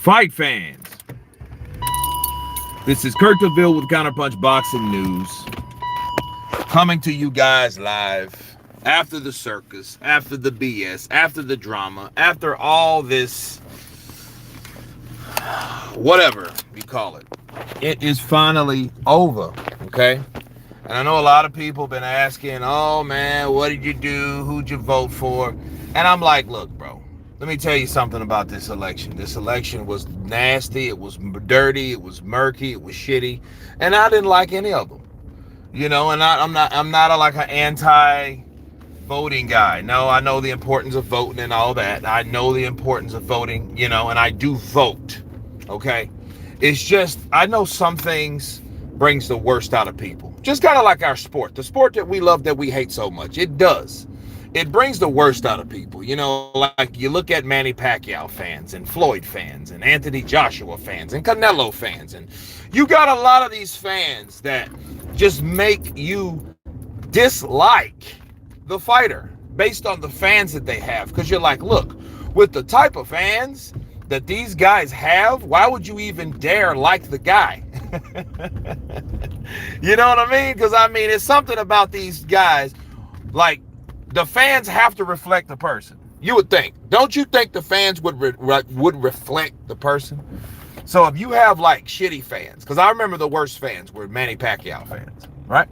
Fight fans, this is Kurt DeVille with Counterpunch Boxing News, coming to you guys live after the circus, after the BS, after the drama, after all this, whatever you call it. It is finally over, okay? And I know a lot of people have been asking, oh man, what did you do? Who'd you vote for? And I'm like, look, bro, let me tell you something about this election. This election was nasty, it was dirty, it was murky, it was shitty, and I didn't like any of them. You know, and I'm not like an anti-voting guy. No, I know the importance of voting and all that. I know the importance of voting, you know, and I do vote. Okay, it's just I know some things brings the worst out of people. Just kind of like our sport, the sport that we love, that we hate so much. It does. It brings the worst out of people. You know, like you look at Manny Pacquiao fans and Floyd fans and Anthony Joshua fans and Canelo fans. And you got a lot of these fans that just make you dislike the fighter based on the fans that they have. Because you're like, look, with the type of fans that these guys have, why would you even dare like the guy? You know what I mean? Because I mean, it's something about these guys, like the fans have to reflect the person. You would think, don't you think the fans would reflect the person? So if you have like shitty fans, because I remember the worst fans were Manny Pacquiao fans, right?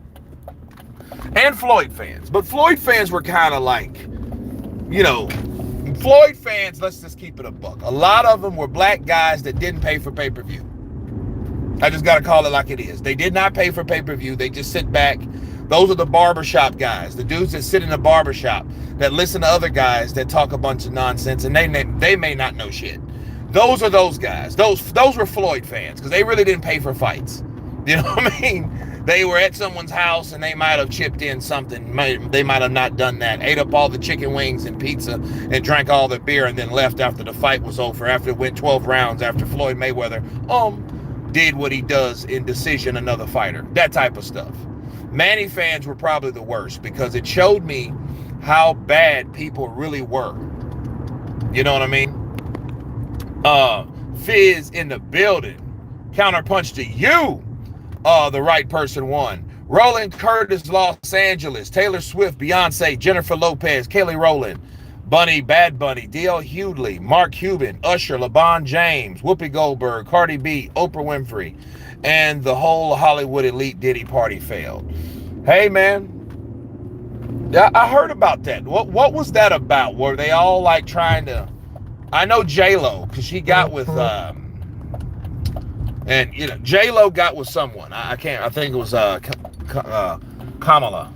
And Floyd fans, but Floyd fans were kind of like, you know, Floyd fans, let's just keep it a buck. A lot of them were black guys that didn't pay for pay-per-view. I just got to call it like it is. They did not pay for pay-per-view. They just sit back. Those are the barbershop guys, the dudes that sit in the barbershop that listen to other guys that talk a bunch of nonsense, and they may not know shit. Those are those guys. Those were Floyd fans because they really didn't pay for fights. You know what I mean? They were at someone's house and they might have chipped in something. They might have not done that. Ate up all the chicken wings and pizza and drank all the beer and then left after the fight was over, after it went 12 rounds, after Floyd Mayweather did what he does in decision another fighter. That type of stuff. Manny fans were probably the worst because it showed me how bad people really were. You know what I mean? Fizz in the building. Counterpunch to you. The right person won. Roland Curtis, Los Angeles. Taylor Swift, Beyonce, Jennifer Lopez, Kelly Rowland, Bunny, Bad Bunny, D.L. Hughley, Mark Cuban, Usher, LeBron James, Whoopi Goldberg, Cardi B, Oprah Winfrey, and the whole Hollywood elite Diddy party failed. Hey, man, I heard about that. What was that about? Were they all like trying to... I know J-Lo, because she got with... and, you know, J-Lo got with someone. I think it was Kamala.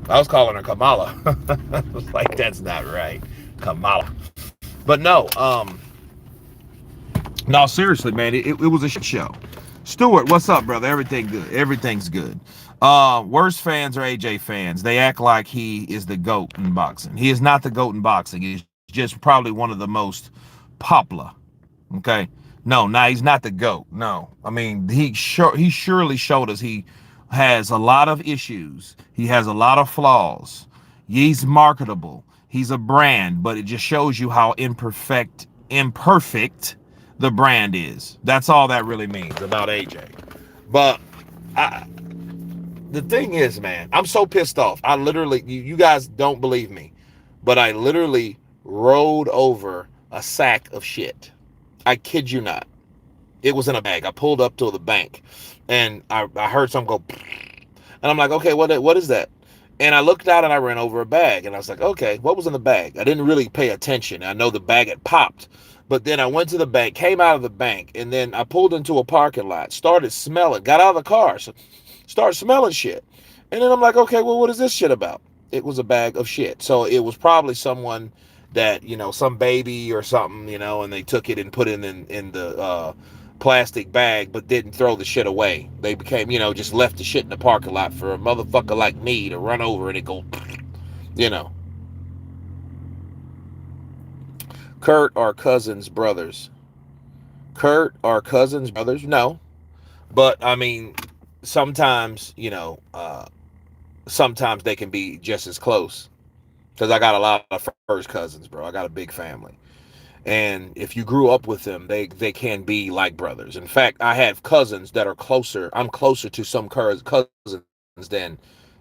I was calling her Kamala. I was like, that's not right. Kamala. But no, seriously, man, it was a shit show. Stuart, what's up, brother? Everything good. Everything's good. Worst fans are AJ fans. They act like he is the GOAT in boxing. He is not the GOAT in boxing. He's just probably one of the most popular. Okay? No, he's not the GOAT. No. I mean, he surely showed us he has a lot of issues. He has a lot of flaws. He's marketable. He's a brand, but it just shows you how imperfect the brand is. That's all that really means about AJ. But the thing is, man, I'm so pissed off. I literally, you guys don't believe me, but I literally rolled over a sack of shit. I kid you not. It was in a bag. I pulled up to the bank and I heard something go, and I'm like, okay, what is that? And I looked out and I ran over a bag and I was like, okay, what was in the bag? I didn't really pay attention. I know the bag had popped, but then I went to the bank, came out of the bank, and then I pulled into a parking lot, started smelling, got out of the car, started smelling shit. And then I'm like, okay, well, what is this shit about? It was a bag of shit. So it was probably someone that, you know, some baby or something, you know, and they took it and put it in the plastic bag, but didn't throw the shit away. They became, you know, just left the shit in the parking lot for a motherfucker like me to run over and it go, you know. Kurt are cousins brothers. Kurt are cousins brothers? No. But, I mean, sometimes, you know, sometimes they can be just as close. Because I got a lot of first cousins, bro. I got a big family. And if you grew up with them, they can be like brothers. In fact, I have cousins that are closer. I'm closer to some cousins than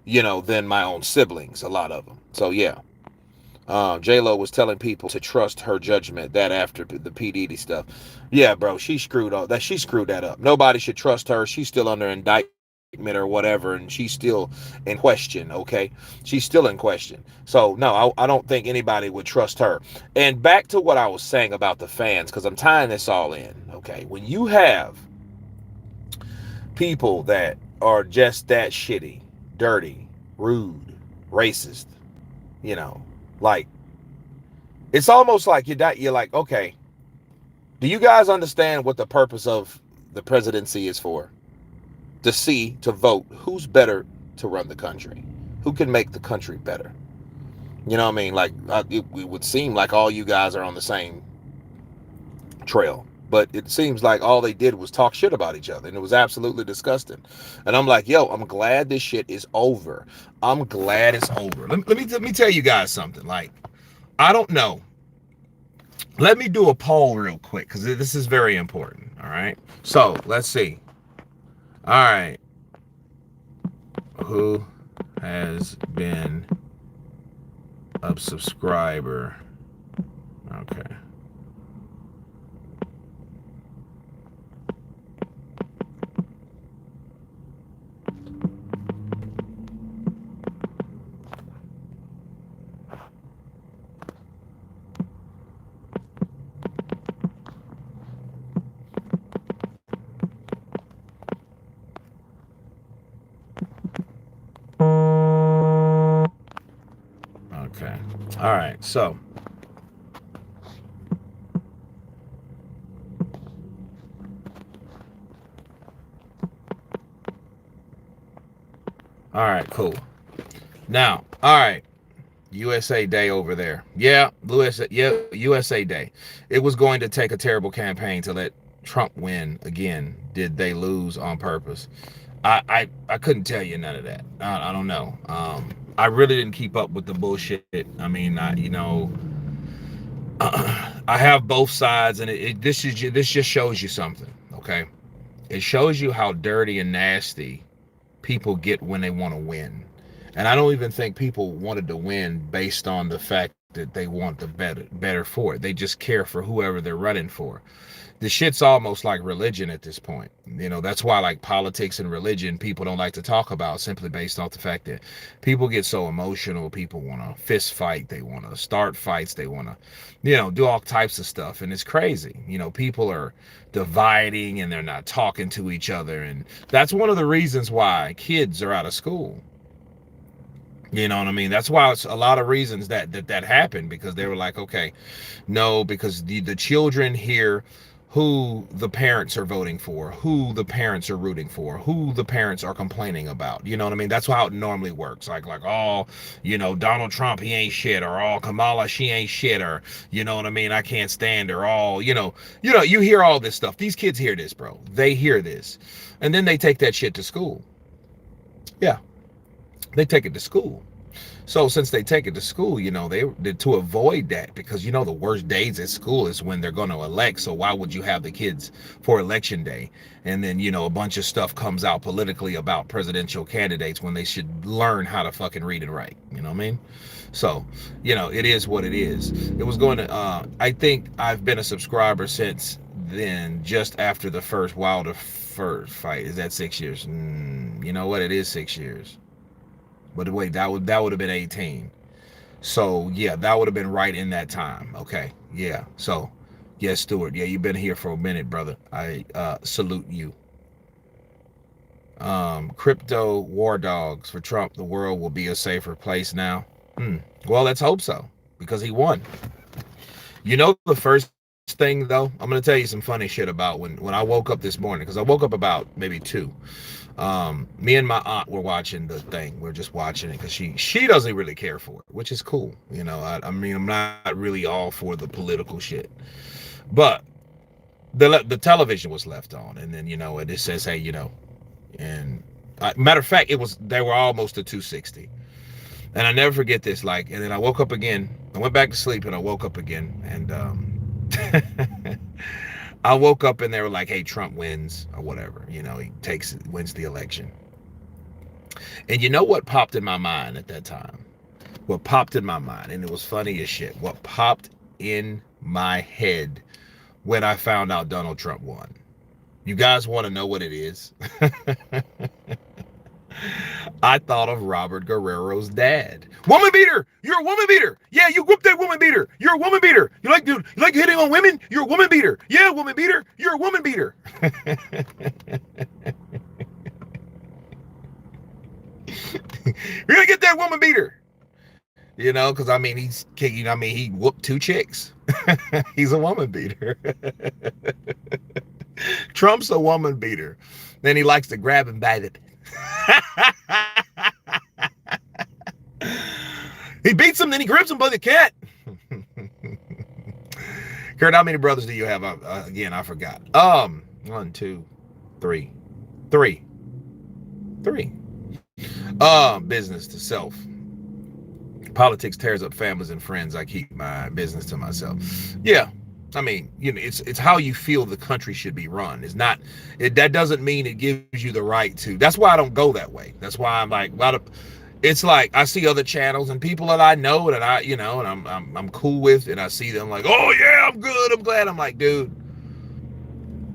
than my own siblings, a lot of them. So yeah. J Lo was telling people to trust her judgment. That after the P Diddy stuff, yeah, bro, she screwed all that. She screwed that up. Nobody should trust her. She's still under indictment or whatever, and she's still in question. Okay, she's still in question. So no, I don't think anybody would trust her. And back to what I was saying about the fans, because I'm tying this all in. Okay, when you have people that are just that shitty, dirty, rude, racist, you know, like it's almost like you're like, okay, do you guys understand what the purpose of the presidency is for? To vote who's better to run the country, who can make the country better. You know what I mean? Like it would seem like all you guys are on the same trail, but it seems like all they did was talk shit about each other, and it was absolutely disgusting. And I'm like, yo, I'm glad this shit is over. I'm glad it's over. Let me tell you guys something. Like, I don't know. Let me do a poll real quick because this is very important. All right. So let's see. All right. Who has been a subscriber? Okay. Okay. All right. So, all right, cool. Now, all right. USA Day over there. Yeah, USA Day. It was going to take a terrible campaign to let Trump win again. Did they lose on purpose? I couldn't tell you none of that. I don't know. I really didn't keep up with the bullshit. I mean, I have both sides, and this just shows you something. Okay, it shows you how dirty and nasty people get when they want to win. And I don't even think people wanted to win based on the fact that they want the better for it. They just care for whoever they're running for. The shit's almost like religion at this point. That's why like politics and religion people don't like to talk about, simply based off the fact that people get so emotional. People want to fist fight. They want to start fights. They want to, do all types of stuff. And it's crazy. People are dividing and they're not talking to each other. And that's one of the reasons why kids are out of school. You know what I mean? That's why it's a lot of reasons that happened, because they were like, okay, no, because the children hear who the parents are voting for, who the parents are rooting for, who the parents are complaining about. You know what I mean? That's how it normally works. Like, oh, Donald Trump, he ain't shit, or oh, Kamala, she ain't shit, or you know what I mean? I can't stand her. All, you hear all this stuff. These kids hear this, bro. They hear this. And then they take that shit to school. Yeah. They take it to school. So since they take it to school, they to avoid that, because the worst days at school is when they're going to elect. So why would you have the kids for election day? And then, a bunch of stuff comes out politically about presidential candidates when they should learn how to fucking read and write. You know what I mean? So, it is what it is. It was going to, I think I've been a subscriber since then, just after the first Wilder first fight. Is that 6 years? You know what? It is 6 years. But wait, that would have been 18. So yeah, that would have been right in that time. Okay, yeah. So yeah, Stuart. Yeah, you've been here for a minute, brother. I salute you. Crypto war dogs for Trump. The world will be a safer place now. Well, let's hope so, because he won. The first thing though, I'm gonna tell you some funny shit about when I woke up this morning, because I woke up about maybe 2. Me and my aunt were watching the thing. We're just watching it because she doesn't really care for it, which is cool. I mean, I'm not really all for the political shit, but the television was left on, and then it just says, hey, and matter of fact, they were almost to 260, and I never forget this. Like, and then I woke up again. I went back to sleep, and I woke up again, and I woke up and they were like, hey, Trump wins or whatever. He wins the election. And you know what popped in my mind at that time? What popped in my mind, and it was funny as shit. What popped in my head when I found out Donald Trump won? You guys want to know what it is? I thought of Robert Guerrero's dad. Woman beater! You're a woman beater! Yeah, you whooped that woman beater! You're a woman beater! You like hitting on women? You're a woman beater! Yeah, woman beater! You're a woman beater! You're gonna get that woman beater! Because he whooped two chicks. He's a woman beater. Trump's a woman beater. Then he likes to grab him by the he beats him, then he grips him by the cat. Kurt, how many brothers do you have? Again, I forgot. One, two, three. Business to self. Politics tears up families and friends. I keep my business to myself. Yeah. It's how you feel the country should be run. That doesn't mean it gives you the right to. That's why I don't go that way. That's why I'm like, it's like I see other channels and people that I know and I'm cool with, and I see them like, oh yeah, I'm good, I'm glad. I'm like, dude,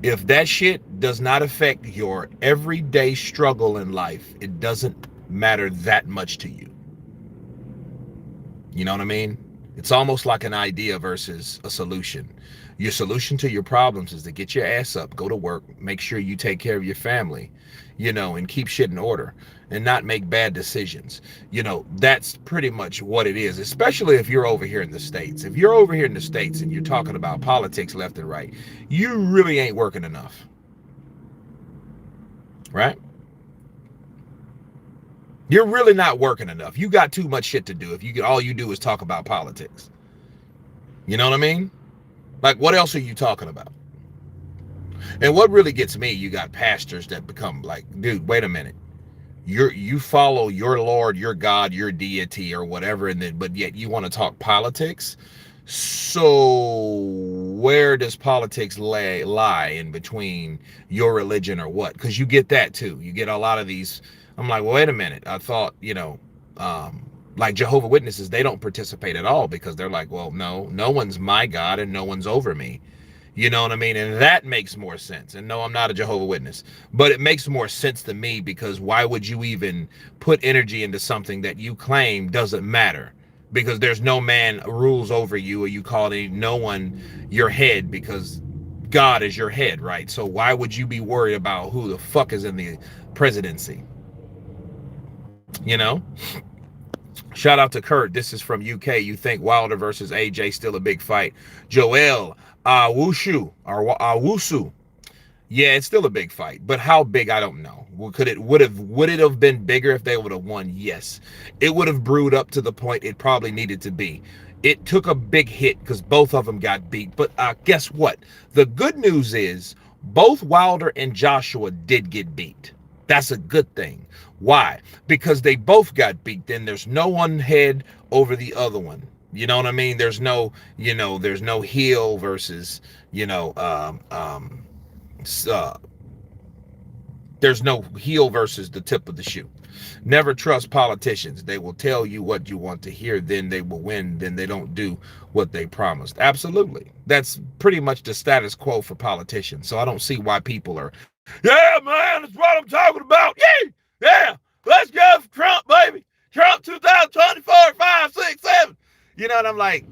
if that shit does not affect your everyday struggle in life, it doesn't matter that much to you. You know what I mean? It's almost like an idea versus a solution. Your solution to your problems is to get your ass up, go to work, make sure you take care of your family, and keep shit in order and not make bad decisions. That's pretty much what it is, especially if you're over here in the States. If you're over here in the States and you're talking about politics left and right, you really ain't working enough. Right? You're really not working enough. You got too much shit to do if all you do is talk about politics. You know what I mean? Like, what else are you talking about? And what really gets me, you got pastors that become like, dude, wait a minute. You follow your Lord, your God, your deity or whatever, but yet you want to talk politics? So where does politics lie in between your religion or what? Because you get that too. You get a lot of these. I'm like, well, wait a minute. I thought, like Jehovah's Witnesses, they don't participate at all because they're like, well, no one's my God and no one's over me. You know what I mean? And that makes more sense. And no, I'm not a Jehovah's Witness, but it makes more sense to me because why would you even put energy into something that you claim doesn't matter? Because there's no man rules over you, or you call no one your head because God is your head, right? So why would you be worried about who the fuck is in the presidency? Shout out to Kurt. This is from UK. You think Wilder versus AJ still a big fight? Joel Awusu. Yeah, it's still a big fight, but how big, I don't know. Would it have been bigger if they would have won? Yes. It would have brewed up to the point it probably needed to be. It took a big hit because both of them got beat. But guess what? The good news is both Wilder and Joshua did get beat. That's a good thing. Why? Because they both got beat. Then there's no one head over the other one. You know what I mean? There's no heel versus, there's no heel versus the tip of the shoe. Never trust politicians. They will tell you what you want to hear, then they will win, then they don't do what they promised. Absolutely. That's pretty much the status quo for politicians. So I don't see why people are, yeah, man, that's what I'm talking about. Yeah, let's go for Trump, baby. Trump 2024, 5, 6, 7. And I'm like,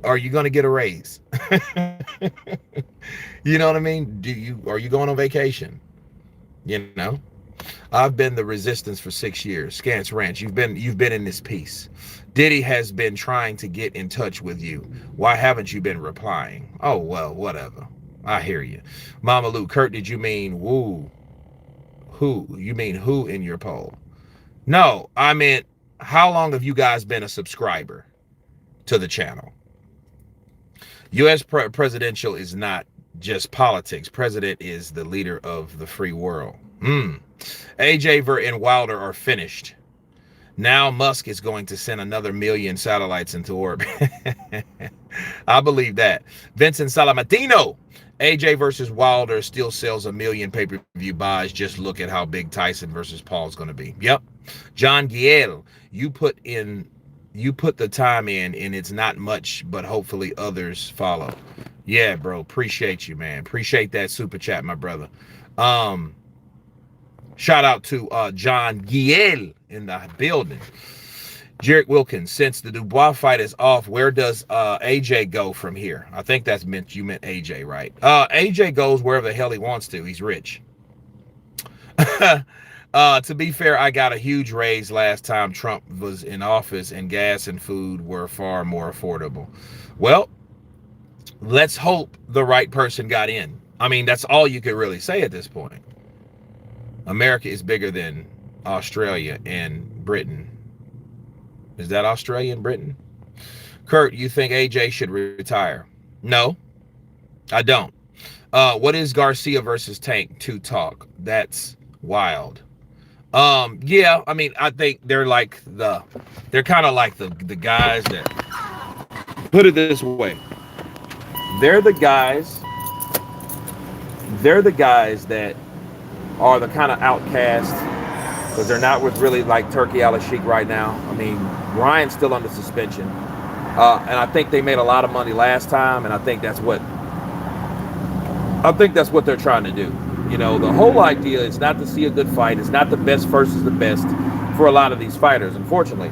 are you going to get a raise? You know what I mean? Are you going on vacation? I've been the resistance for 6 years. Scance Ranch, you've been in this piece. Diddy has been trying to get in touch with you. Why haven't you been replying? Oh, well, whatever. I hear you. Mama Lou, Kurt, did you mean woo? Who? You mean who in your poll? No, I meant how long have you guys been a subscriber to the channel? U.S. presidential is not just politics. President is the leader of the free world. AJ and Wilder are finished. Now Musk is going to send another 1 million satellites into orbit. I believe that. Vincent Salamatino. AJ versus Wilder still sells a million pay-per-view buys. Just look at how big Tyson versus Paul's going to be. Yep. John Giel, you put the time in, and it's not much, but hopefully others follow. Yeah, bro. Appreciate you, man. Appreciate that super chat, my brother. Um, Shout out to John Giel in the building. Jarek Wilkins, since the Dubois fight is off, where does AJ go from here? I think that's meant you meant AJ, right? AJ goes wherever the hell he wants to. He's rich. To be fair, I got a huge raise last time Trump was in office, and gas and food were far more affordable. Well, let's hope the right person got in. I mean, that's all you could really say at this point. America is bigger than Australia and Britain. Is that Australia and Britain? Kurt, you think AJ should retire? No, I don't. What is Garcia versus Tank to talk? That's wild. Yeah, I mean, I think they're kind of like the guys that, put it this way, they're the guys, that are the kind of outcasts because they're not with really like Turkey Al-Sheikh right now. I mean, Ryan's still under suspension, and I think they made a lot of money last time, and I think that's what they're trying to do. You know, the whole idea is not to see a good fight. It's not the best versus the best for a lot of these fighters, unfortunately.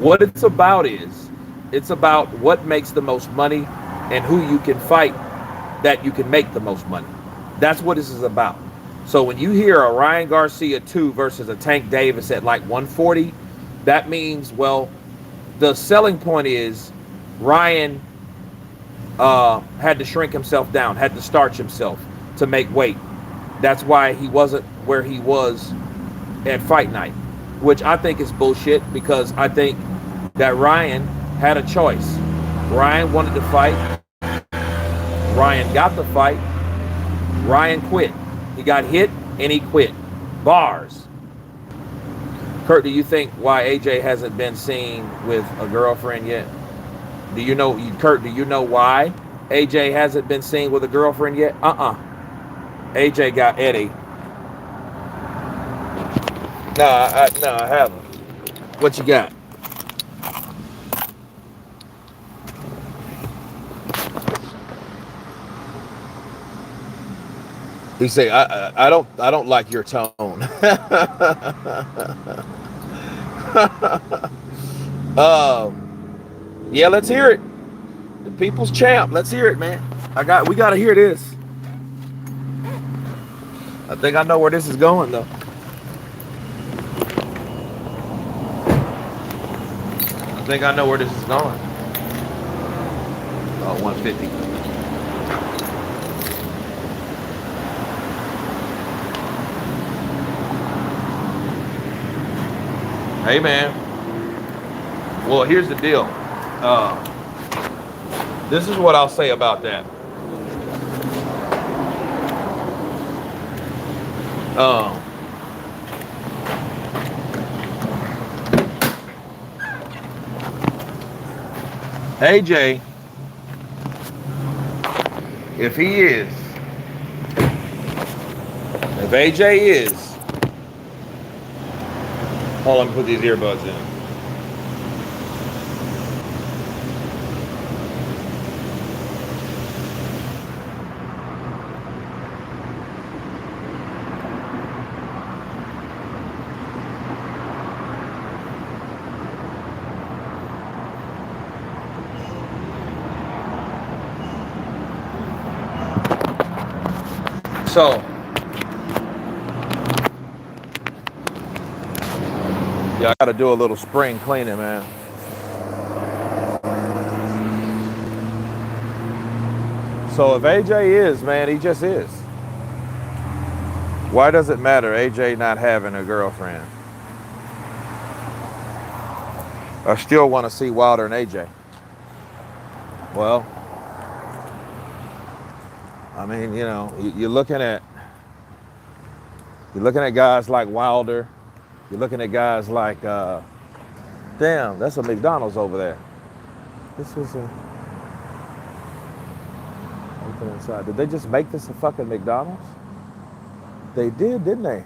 What it's about is, it's about what makes the most money and who you can fight that you can make the most money. That's what this is about. So when you hear a Ryan Garcia 2 versus a Tank Davis at like 140, that means, well, the selling point is Ryan had to shrink himself down, had to starch himself to make weight. That's why he wasn't where he was at fight night, which I think is bullshit, because I think that Ryan had a choice. Ryan wanted to fight. Ryan got the fight. Ryan quit. He got hit and he quit. Bars. Kurt, do you think why AJ hasn't been seen with a girlfriend yet? Do you know, Kurt, do you know why AJ hasn't been seen with a girlfriend yet? AJ got Eddie. No, I haven't. What you got? He say, I don't like your tone. Yeah, let's hear it. The people's champ. Let's hear it, man. We gotta hear this. I think I know where this is going, though. I think I know where this is going. Oh, 150. Hey, man. Well, here's the deal. This is what I'll say about that. AJ, if AJ is, hold on, let me put these earbuds in. So, yeah, I got to do a little spring cleaning, man. So if AJ is, man, he just is. Why does it matter AJ not having a girlfriend? I still want to see Wilder and AJ. Well, I mean, you know, you're looking at guys like Wilder. You're looking at guys like, damn, that's a McDonald's over there. This is a, looking inside. Did they just make this a fucking McDonald's? They did, didn't they?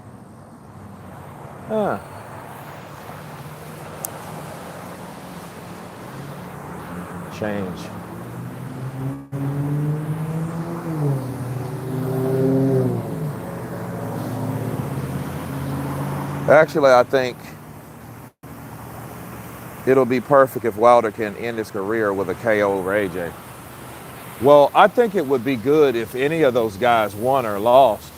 Huh. Change. Actually, I think it'll be perfect if Wilder can end his career with a KO over AJ. Well, I think it would be good if any of those guys won or lost.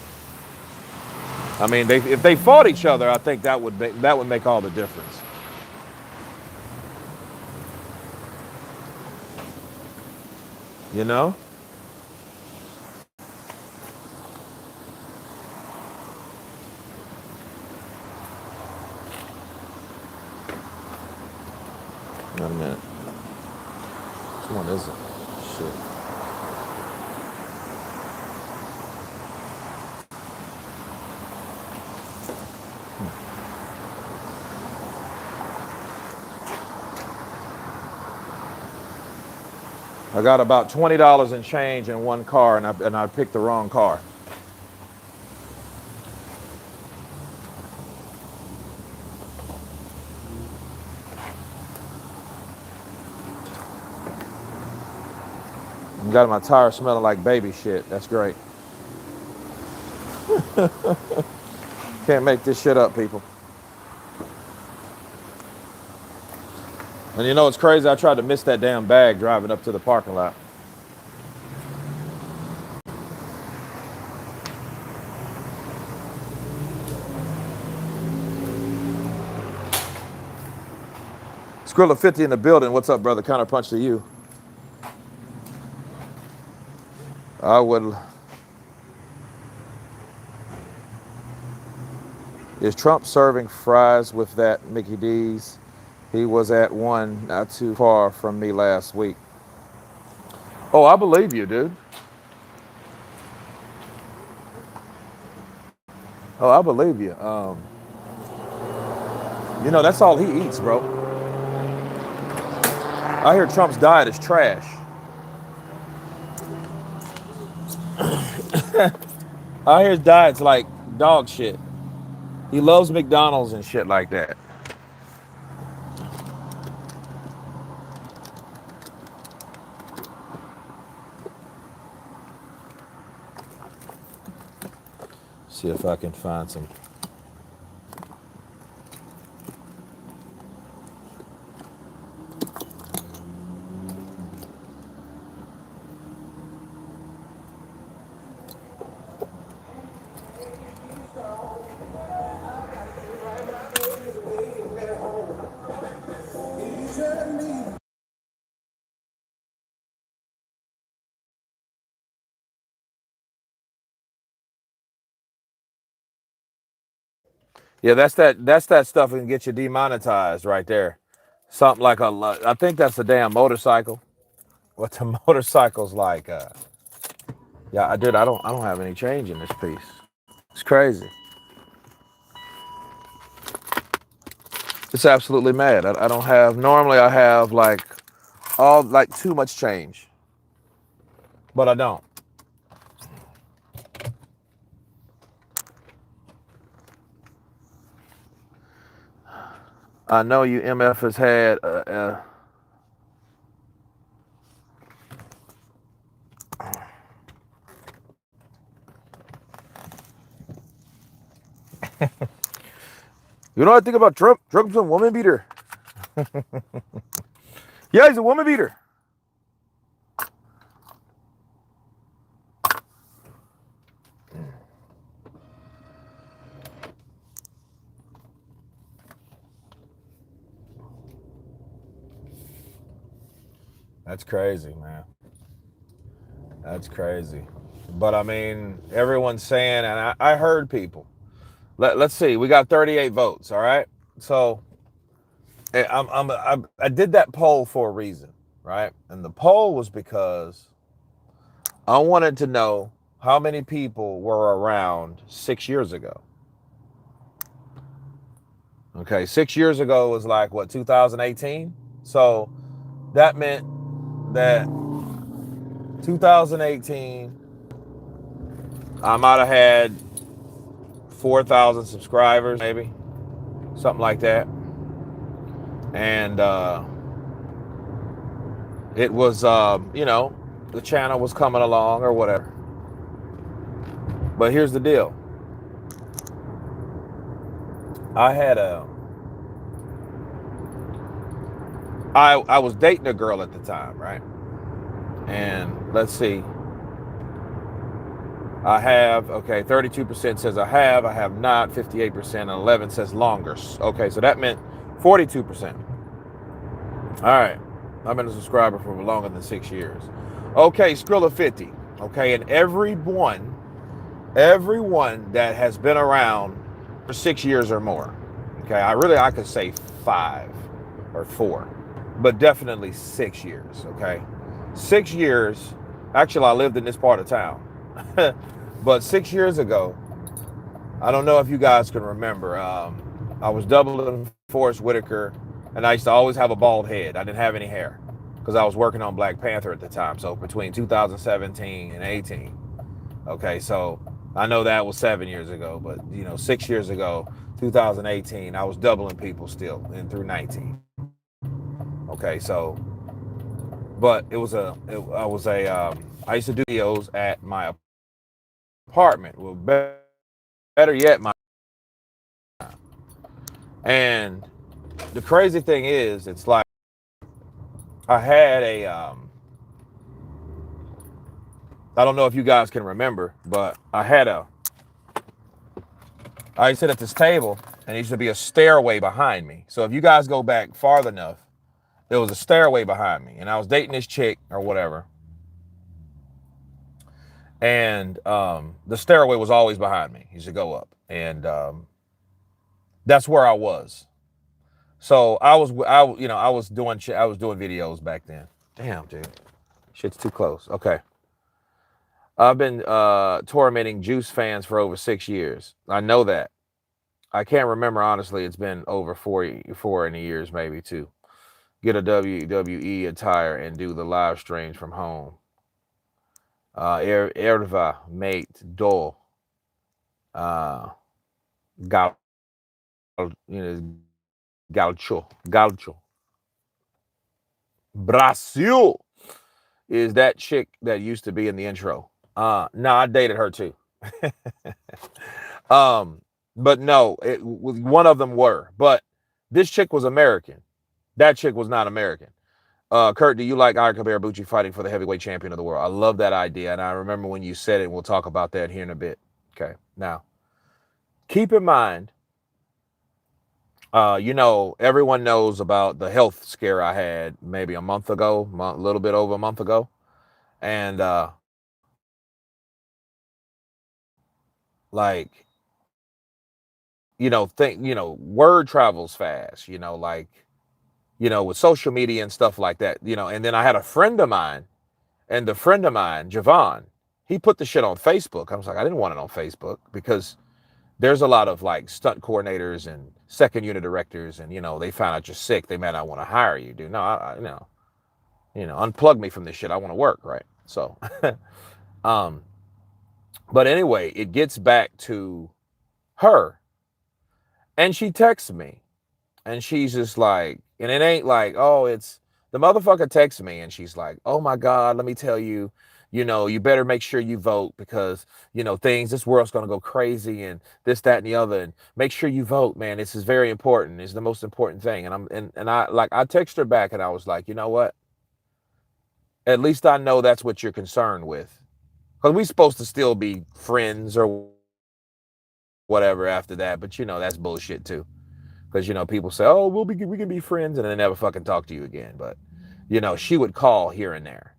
I mean, if they fought each other, I think that would make all the difference. You know? Wait a minute. Which one is it? Shit. I got about $20 in change in one car, and I picked the wrong car. Got my tire smelling like baby shit. That's great. Can't make this shit up, people. And you know what's crazy? I tried to miss that damn bag driving up to the parking lot. Skrilla 50 in the building. What's up, brother? Counterpunch to you. I would. Is Trump serving fries with that Mickey D's? He was at one not too far from me last week. Oh, I believe you, dude. Oh, I believe you. You know, that's all he eats, bro. I hear Trump's diet is trash. I hear his diet's like dog shit. He loves McDonald's and shit like that. See if I can find some. Yeah, that's that stuff that can get you demonetized right there. Something like I think that's a damn motorcycle. What the motorcycle's like? Yeah, I don't have any change in this piece. It's crazy. It's absolutely mad. I don't have. Normally, I have like too much change, but I don't. I know you MF has had. You know what I think about Trump? Trump's a woman beater. Yeah, he's a woman beater. That's crazy, man. That's crazy. But I mean, everyone's saying, and I heard people. Let's see, we got 38 votes, all right? So I did that poll for a reason, right? And the poll was because I wanted to know how many people were around 6 years ago. Okay, 6 years ago was like, what, 2018? So that meant that 2018, I might have had 4,000 subscribers, maybe something like that, and it was, the channel was coming along or whatever. But here's the deal: I had I was dating a girl at the time, right? And let's see, I have, okay, 32% says I have not, 58%, and 11 says longer. Okay, so that meant 42%. All right, I've been a subscriber for longer than 6 years. Okay, Skrilla 50. Okay, and everyone that has been around for 6 years or more. Okay, I could say 5 or 4, but definitely 6 years. Okay, 6 years. Actually, I lived in this part of town, but 6 years ago, I don't know if you guys can remember. I was doubling Forrest Whitaker, and I used to always have a bald head. I didn't have any hair because I was working on Black Panther at the time. So between 2017 and 18. Okay, so I know that was 7 years ago, but 6 years ago, 2018, I was doubling people still, and through 19. Okay, so, but I used to do videos at my apartment. Well, better yet, and the crazy thing is, it's like I had I don't know if you guys can remember, but I sit at this table, and there used to be a stairway behind me. So if you guys go back far enough, there was a stairway behind me, and I was dating this chick or whatever, and the stairway was always behind me. You used to go up, and that's where I was. So I was doing videos back then. Damn, dude, shit's too close. Okay. I've been tormenting Juice fans for over 6 years. I know that. I can't remember, honestly. It's been over 4 in the years, maybe, too. Get a WWE attire and do the live streams from home. Erva, mate, do. Uh, gal, Galcho. Brasil is that chick that used to be in the intro. No, I dated her too. But no, one of them were. But this chick was American. That chick was not American. Kurt, do you like Ika Barabucci fighting for the heavyweight champion of the world? I love that idea, and I remember when you said it. We'll talk about that here in a bit. Okay, now keep in mind, everyone knows about the health scare I had maybe a month ago, a little bit over a month ago, and like word travels fast. With social media and stuff like that. And then I had a friend of mine. And the friend of mine, Javon, he put the shit on Facebook. I was like, I didn't want it on Facebook because there's a lot of like stunt coordinators and second unit directors, and they found out you're sick, they may not want to hire you, dude. No, unplug me from this shit. I want to work, right? So, um, but anyway, it gets back to her, and she texts me, and she's just like, and it ain't like, oh, it's the motherfucker texts me, and she's like, oh my God, let me tell you, you better make sure you vote because, this world's going to go crazy and this, that, and the other. And make sure you vote, man. This is very important. It's the most important thing. And I texted her back, and I was like, you know what? At least I know that's what you're concerned with. Because we're supposed to still be friends or whatever after that. But, that's bullshit too. Because, people say, oh, we can be friends, and they never fucking talk to you again. But, she would call here and there.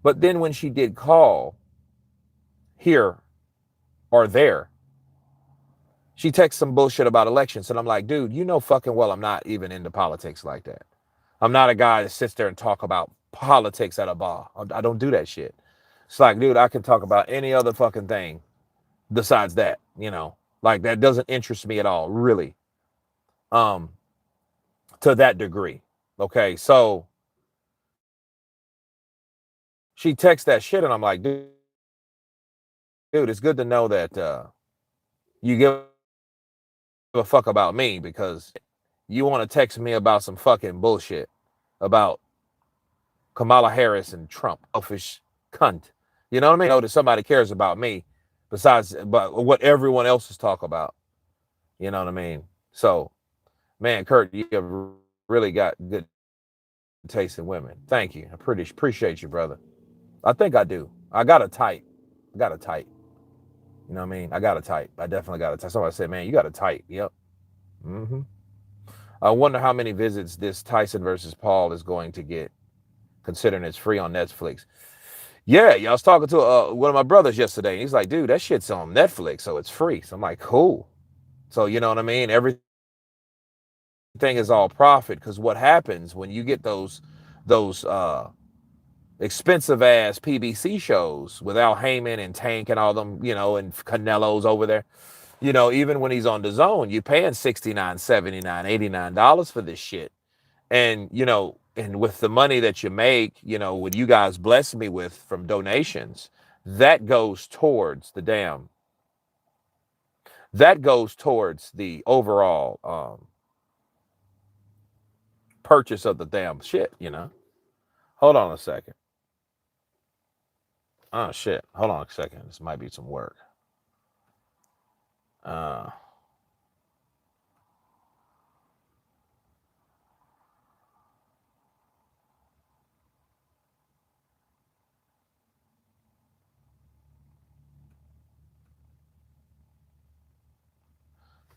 But then when she did call here or there, she texts some bullshit about elections. And I'm like, dude, fucking well I'm not even into politics like that. I'm not a guy that sits there and talk about politics at a bar. I don't do that shit. It's like, dude, I can talk about any other fucking thing besides that, like that doesn't interest me at all, really. To that degree. Okay, so She texts that shit, and I'm like, dude, it's good to know that you give a fuck about me because you want to text me about some fucking bullshit about Kamala Harris and Trump, selfish cunt. You know what I mean? Know that somebody cares about me besides but what everyone else is talk about. You know what I mean? So, man, Kurt, you have really got good taste in women. Thank you. I pretty appreciate you, brother. I think I do. I got a type. I got a type. You know what I mean? I got a type. I definitely got a type. Somebody said, man, you got a type. Yep. Mm-hmm. I wonder how many visits this Tyson versus Paul is going to get, considering it's free on Netflix. Yeah, I was talking to one of my brothers yesterday, and he's like, dude, that shit's on Netflix, so it's free. So I'm like, cool. So, you know what I mean? Everything is all profit, because what happens when you get those expensive ass PBC shows with Al Heyman and Tank and all them, you know, and Canelo's over there, you know, even when he's on the zone, you're paying $69, $79, $89 for this shit. And, you know, and with the money that you make, you know, what you guys bless me with from donations, that goes towards the overall purchase of the damn shit, you know. Hold on a second. Oh shit. Hold on a second. This might be some work. Uh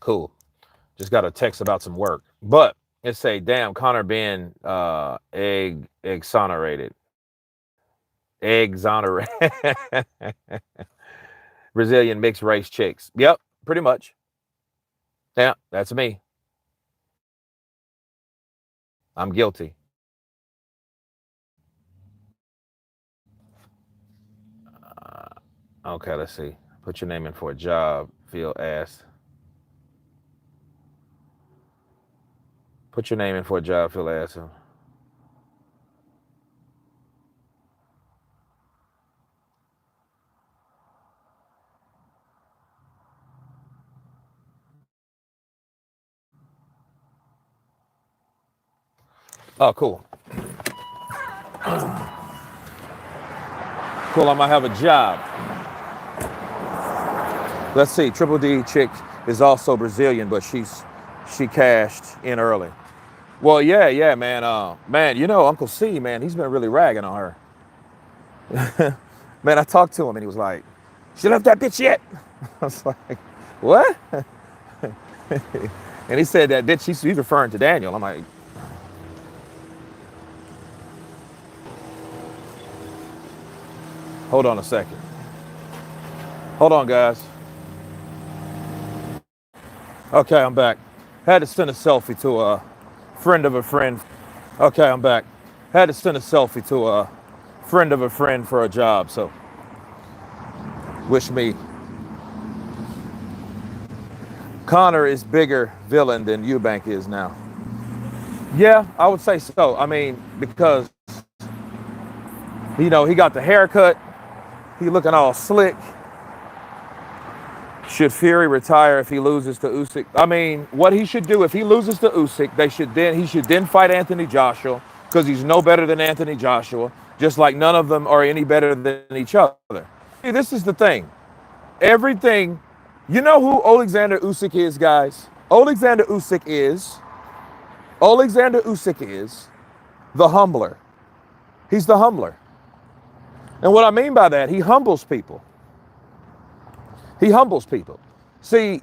cool. Just got a text about some work. But it say, damn, Connor being exonerated. Exonerated. Brazilian mixed race chicks. Yep, pretty much. Yeah, that's me. I'm guilty. Okay, let's see. Put your name in for a job. Field asked. Put your name in for a job. Field asked. Oh, cool. Cool. I might have a job. Let's see. Triple D chick is also Brazilian, but she cashed in early. Well, yeah, man. Man, you know, Uncle C, man, he's been really ragging on her. Man, I talked to him and he was like, "She left that bitch yet?" I was like, "What?" And he said that bitch. He's referring to Daniel. I'm like, hold on a second. Hold on, guys. Okay, I'm back. Had to send a selfie to a friend of a friend. Okay, I'm back. Had to send a selfie to a friend of a friend for a job, so wish me. Connor is bigger villain than Eubank is now. Yeah, I would say so. I mean, because, you know, he got the haircut. He looking all slick. Should Fury retire if he loses to Usyk? I mean, what he should do if he loses to Usyk, he should then fight Anthony Joshua, because he's no better than Anthony Joshua, just like none of them are any better than each other. See, this is the thing. Everything, you know who Alexander Usyk is, guys? Alexander Usyk is the humbler. He's the humbler. And what I mean by that, he humbles people. He humbles people. See,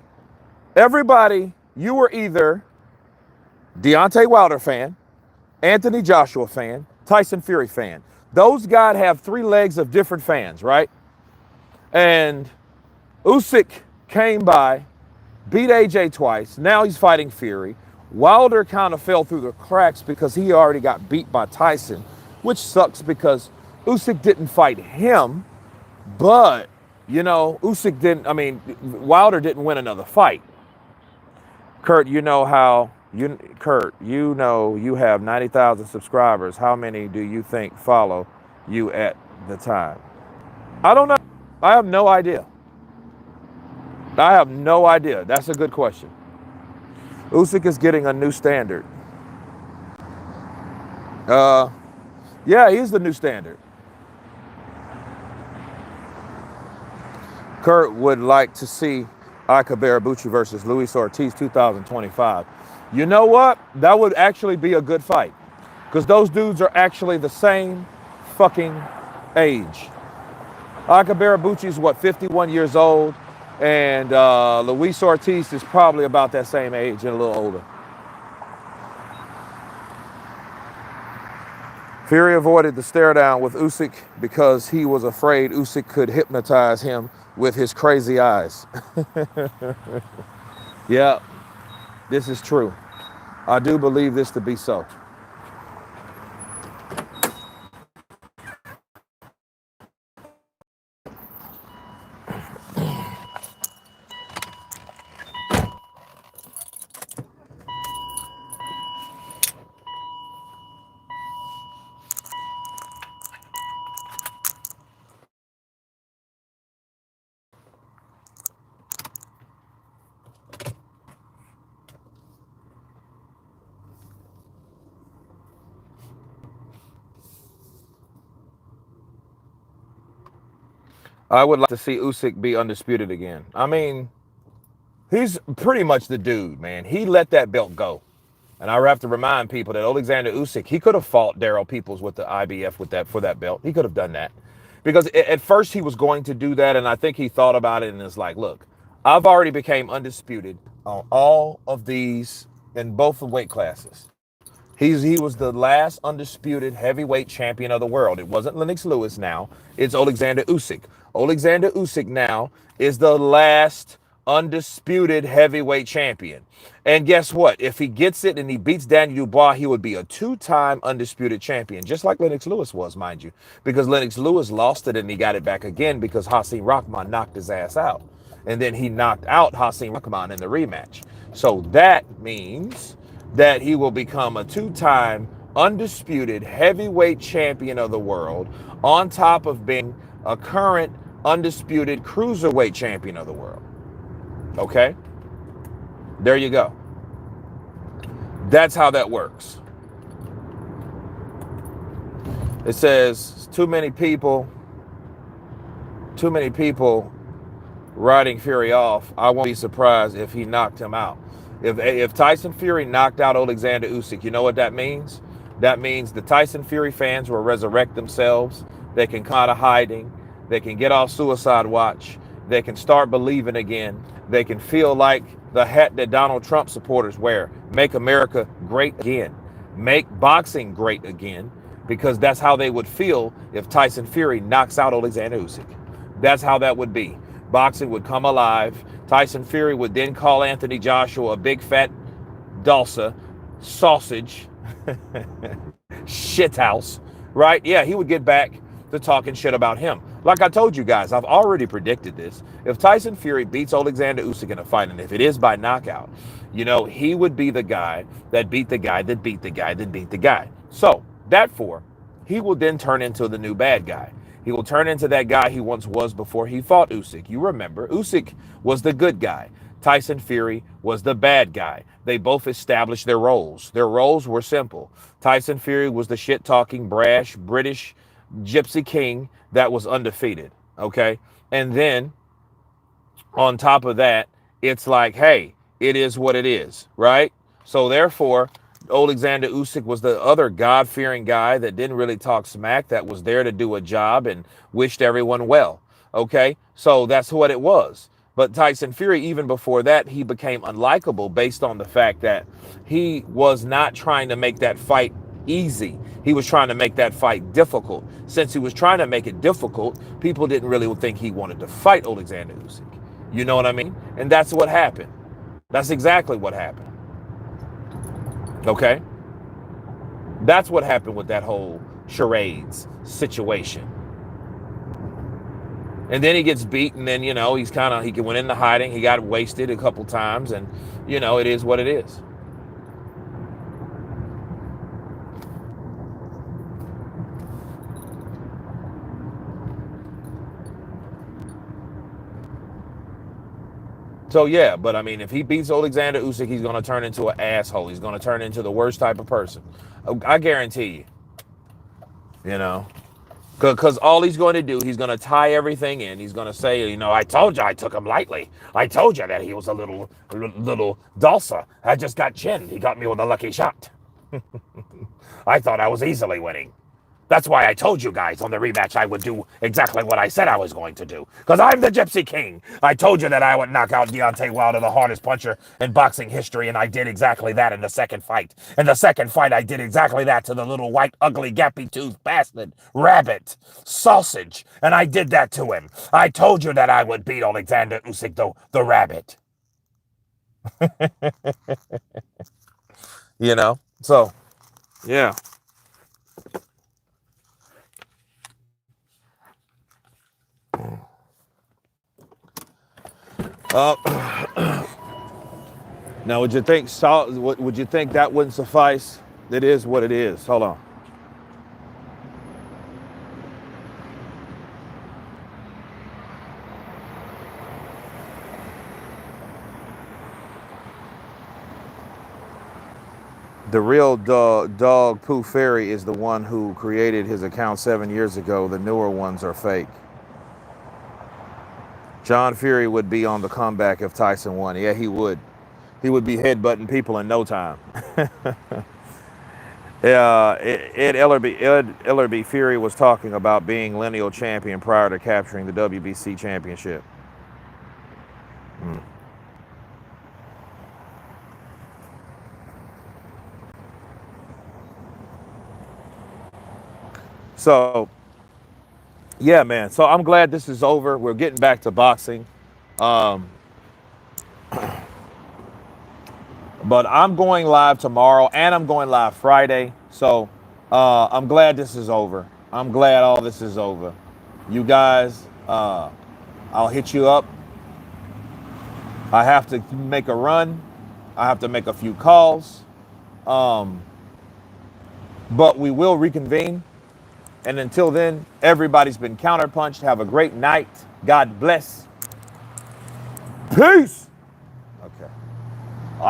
everybody, you were either Deontay Wilder fan, Anthony Joshua fan, Tyson Fury fan. Those guys have three legs of different fans, right? And Usyk came by, beat AJ twice. Now he's fighting Fury. Wilder kind of fell through the cracks because he already got beat by Tyson, which sucks because Usyk didn't fight him, but, you know, Wilder didn't win another fight. Kurt, you know you have 90,000 subscribers. How many do you think follow you at the time? I don't know. I have no idea. I have no idea. That's a good question. Usyk is getting a new standard. Uh, yeah, he's the new standard. Kurt would like to see Ika Barabucci versus Luis Ortiz 2025. You know what? That would actually be a good fight because those dudes are actually the same fucking age. Ika Barabucci is what, 51 years old, and Luis Ortiz is probably about that same age and a little older. Fury avoided the stare down with Usyk because he was afraid Usyk could hypnotize him with his crazy eyes. Yeah, this is true. I do believe this to be so. I would like to see Usyk be undisputed again. I mean, he's pretty much the dude, man. He let that belt go. And I have to remind people that Alexander Usyk, he could have fought Daryl Peoples with the IBF with that for that belt. He could have done that. Because at first he was going to do that, and I think he thought about it and is like, look, I've already became undisputed on all of these in both the weight classes. He was the last undisputed heavyweight champion of the world. It wasn't Lennox Lewis now. It's Alexander Usyk. Alexander Usyk now is the last undisputed heavyweight champion. And guess what? If he gets it and he beats Daniel Dubois, he would be a two-time undisputed champion, just like Lennox Lewis was, mind you, because Lennox Lewis lost it and he got it back again because Hasim Rahman knocked his ass out. And then he knocked out Hasim Rahman in the rematch. So that means that he will become a two-time undisputed heavyweight champion of the world on top of being a current undisputed cruiserweight champion of the world. Okay? There you go. That's how that works. It says too many people writing Fury off. I won't be surprised if he knocked him out. If Tyson Fury knocked out Alexander Usyk, you know what that means? That means the Tyson Fury fans will resurrect themselves. They can come out of hiding. They can get off suicide watch. They can start believing again. They can feel like the hat that Donald Trump supporters wear. Make America great again. Make boxing great again. Because that's how they would feel if Tyson Fury knocks out Alexander Usyk. That's how that would be. Boxing would come alive. Tyson Fury would then call Anthony Joshua a big fat dulsa, sausage, shithouse, right? Yeah, he would get back to talking shit about him. Like I told you guys, I've already predicted this. If Tyson Fury beats Alexander Usyk in a fight, and if it is by knockout, you know, he would be the guy that beat the guy that beat the guy that beat the guy. So, therefore, he will then turn into the new bad guy. He will turn into that guy he once was before he fought Usyk. You remember, Usyk was the good guy. Tyson Fury was the bad guy. They both established their roles. Their roles were simple. Tyson Fury was the shit-talking, brash, British gypsy king that was undefeated, okay? And then, on top of that, it's like, hey, it is what it is, right? So therefore, Alexander Usyk was the other God-fearing guy that didn't really talk smack, that was there to do a job and wished everyone well. Okay, so that's what it was. But Tyson Fury, even before that, he became unlikable based on the fact that he was not trying to make that fight easy. He was trying to make that fight difficult. Since he was trying to make it difficult, people didn't really think he wanted to fight Alexander Usyk. You know what I mean? And that's what happened. That's exactly what happened. Okay? That's what happened with that whole charades situation. And then he gets beat, and then, you know, he went into hiding. He got wasted a couple times, and, you know, it is what it is. So yeah, but I mean, if he beats Alexander Usyk, he's gonna turn into an asshole. He's gonna turn into the worst type of person. I guarantee you. You know, because all he's going to do, he's going to tie everything in. He's going to say, I told you I took him lightly. I told you that he was a little dulcer. I just got chinned. He got me with a lucky shot. I thought I was easily winning. That's why I told you guys on the rematch I would do exactly what I said I was going to do. Because I'm the Gypsy King. I told you that I would knock out Deontay Wilder, the hardest puncher in boxing history, and I did exactly that in the second fight. In the second fight, I did exactly that to the little white, ugly, gappy-toothed bastard, rabbit, sausage, and I did that to him. I told you that I would beat Alexander Usyk, the rabbit. So, yeah. Now, would you think that wouldn't suffice? It is what it is. Hold on. The real dog Pooh Fairy is the one who created his account 7 years ago. The newer ones are fake. John Fury would be on the comeback if Tyson won. Yeah, he would. He would be headbutting people in no time. Ed Ellerby Fury was talking about being lineal champion prior to capturing the WBC championship. So, yeah, man. So I'm glad this is over. We're getting back to boxing. Um, but I'm going live tomorrow and I'm going live Friday. So I'm glad this is over. I'm glad all this is over. You guys, I'll hit you up. I have to make a run. I have to make a few calls. But we will reconvene. And until then, everybody's been counterpunched. Have a great night. God bless. Peace.